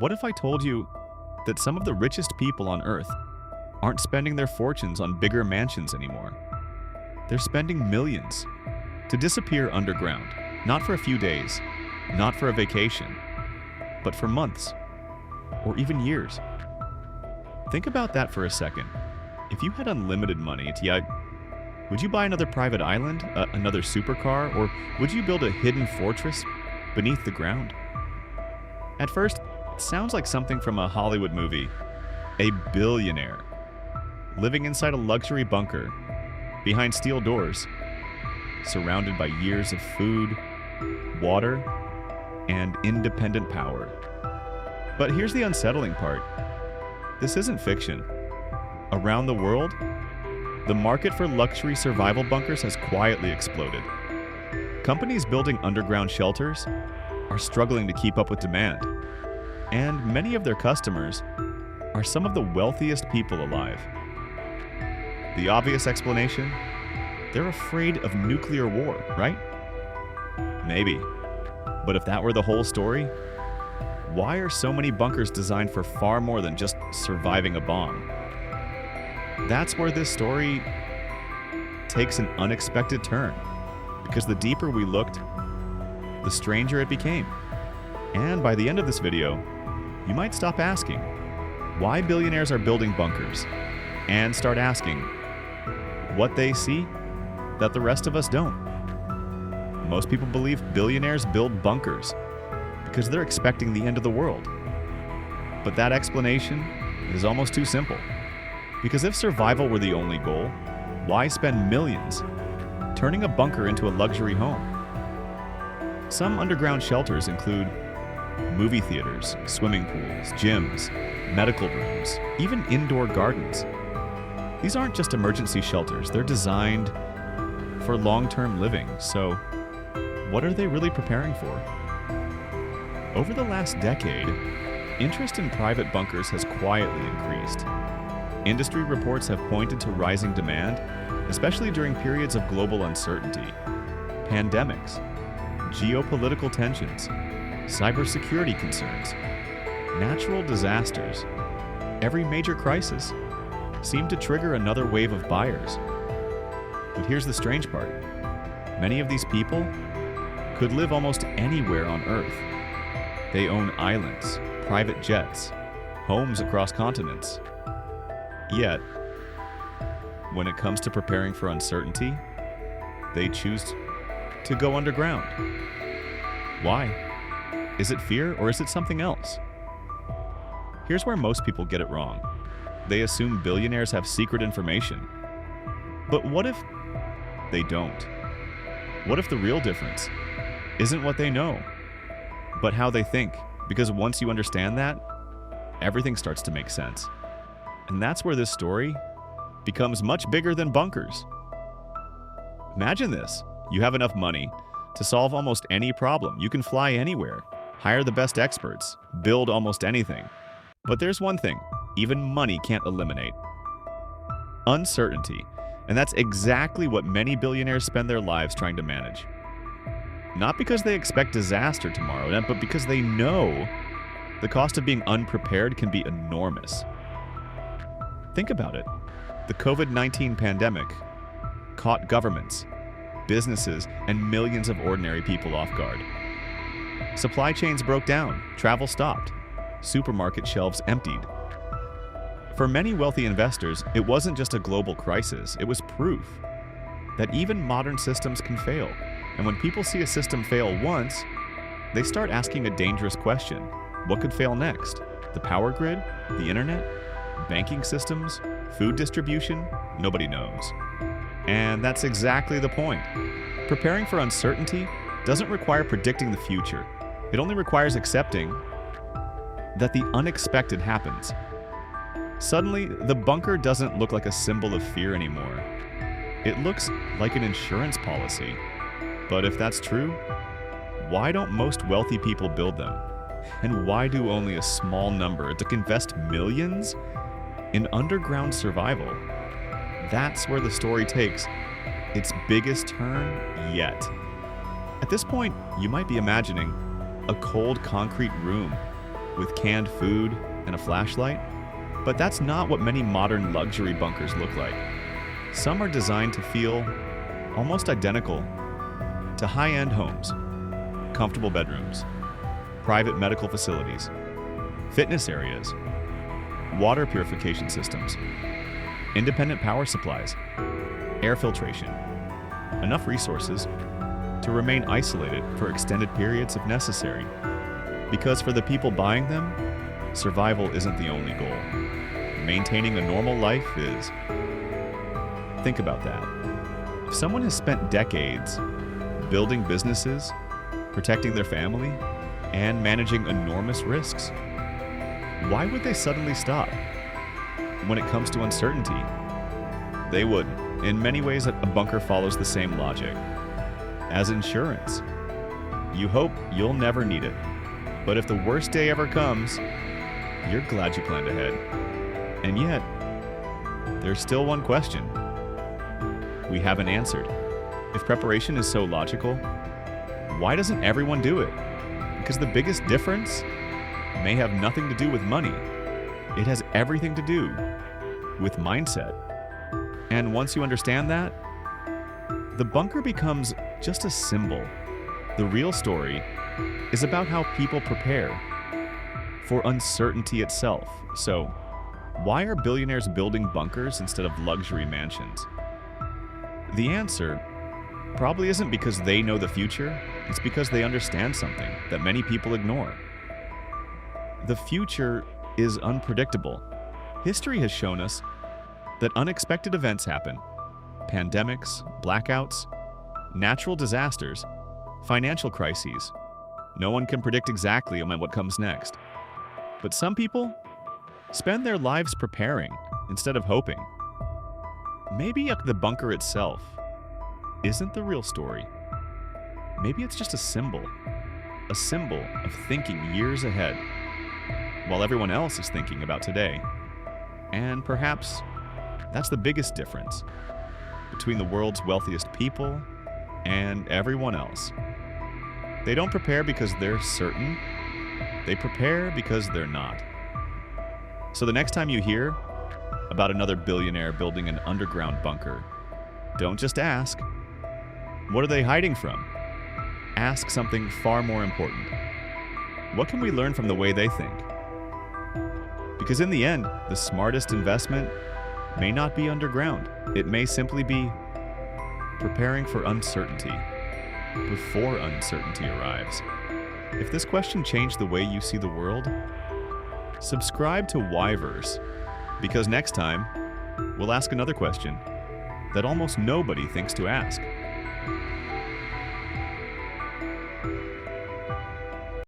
What if I told you that some of the richest people on Earth aren't spending their fortunes on bigger mansions anymore? They're spending millions to disappear underground, not for a few days, not for a vacation, but for months or even years. Think about that for a second. If you had unlimited money, would you buy another private island, another supercar, or would you build a hidden fortress beneath the ground? At first, it sounds like something from a Hollywood movie. A billionaire living inside a luxury bunker behind steel doors, surrounded by years of food, water, and independent power. But here's the unsettling part. This isn't fiction. Around the world, the market for luxury survival bunkers has quietly exploded. Companies building underground shelters are struggling to keep up with demand, and many of their customers are some of the wealthiest people alive. The obvious explanation? They're afraid of nuclear war, right? Maybe. But if that were the whole story, why are so many bunkers designed for far more than just surviving a bomb? That's where this story takes an unexpected turn, because the deeper we looked, the stranger it became. And by the end of this video, you might stop asking why billionaires are building bunkers and start asking what they see that the rest of us don't. Most people believe billionaires build bunkers because they're expecting the end of the world. But that explanation is almost too simple. Because if survival were the only goal, why spend millions turning a bunker into a luxury home? Some underground shelters include movie theaters, swimming pools, gyms, medical rooms, even indoor gardens. These aren't just emergency shelters, they're designed for long-term living. So, what are they really preparing for? Over the last decade, interest in private bunkers has quietly increased. Industry reports have pointed to rising demand, especially during periods of global uncertainty, pandemics, geopolitical tensions, cybersecurity concerns, natural disasters. Every major crisis seemed to trigger another wave of buyers. But here's the strange part. Many of these people could live almost anywhere on Earth. They own islands, private jets, homes across continents. Yet, when it comes to preparing for uncertainty, they choose to go underground. Why? Is it fear or is it something else? Here's where most people get it wrong. They assume billionaires have secret information. But what if they don't? What if the real difference isn't what they know, but how they think? Because once you understand that, everything starts to make sense. And that's where this story becomes much bigger than bunkers. Imagine this. You have enough money to solve almost any problem. You can fly anywhere, hire the best experts, build almost anything. But there's one thing even money can't eliminate: uncertainty. And that's exactly what many billionaires spend their lives trying to manage. Not because they expect disaster tomorrow, but because they know the cost of being unprepared can be enormous. Think about it. The COVID-19 pandemic caught governments, businesses, and millions of ordinary people off guard. Supply chains broke down, travel stopped, supermarket shelves emptied. For many wealthy investors, it wasn't just a global crisis, it was proof that even modern systems can fail. And when people see a system fail once, they start asking a dangerous question. What could fail next? The power grid? The internet? Banking systems? Food distribution? Nobody knows. And that's exactly the point. Preparing for uncertainty doesn't require predicting the future. It only requires accepting that the unexpected happens. Suddenly, the bunker doesn't look like a symbol of fear anymore. It looks like an insurance policy. But if that's true, why don't most wealthy people build them? And why do only a small number invest millions in underground survival? That's where the story takes its biggest turn yet. At this point, you might be imagining a cold concrete room with canned food and a flashlight. But that's not what many modern luxury bunkers look like. Some are designed to feel almost identical to high-end homes, comfortable bedrooms, private medical facilities, fitness areas, water purification systems, independent power supplies, air filtration, enough resources to remain isolated for extended periods if necessary. Because for the people buying them, survival isn't the only goal. Maintaining a normal life is. Think about that. If someone has spent decades building businesses, protecting their family, and managing enormous risks, why would they suddenly stop? When it comes to uncertainty, they wouldn't. In many ways, a bunker follows the same logic. As insurance, you hope you'll never need it. But if the worst day ever comes, you're glad you planned ahead. And yet, there's still one question we haven't answered. If preparation is so logical, why doesn't everyone do it? Because the biggest difference may have nothing to do with money. It has everything to do with mindset. And once you understand that, the bunker becomes just a symbol. The real story is about how people prepare for uncertainty itself. So, why are billionaires building bunkers instead of luxury mansions? The answer probably isn't because they know the future, it's because they understand something that many people ignore. The future is unpredictable. History has shown us that unexpected events happen. Pandemics, blackouts, natural disasters, financial crises. No one can predict exactly what comes next. But some people spend their lives preparing instead of hoping. Maybe the bunker itself isn't the real story. Maybe it's just a symbol of thinking years ahead while everyone else is thinking about today. And perhaps that's the biggest difference between the world's wealthiest people and everyone else. They don't prepare because they're certain. They prepare because they're not. So the next time you hear about another billionaire building an underground bunker, don't just ask, what are they hiding from? Ask something far more important. What can we learn from the way they think? Because in the end, the smartest investment may not be underground. It may simply be preparing for uncertainty before uncertainty arrives. If this question changed the way you see the world, subscribe to Whyverse, because next time, we'll ask another question that almost nobody thinks to ask.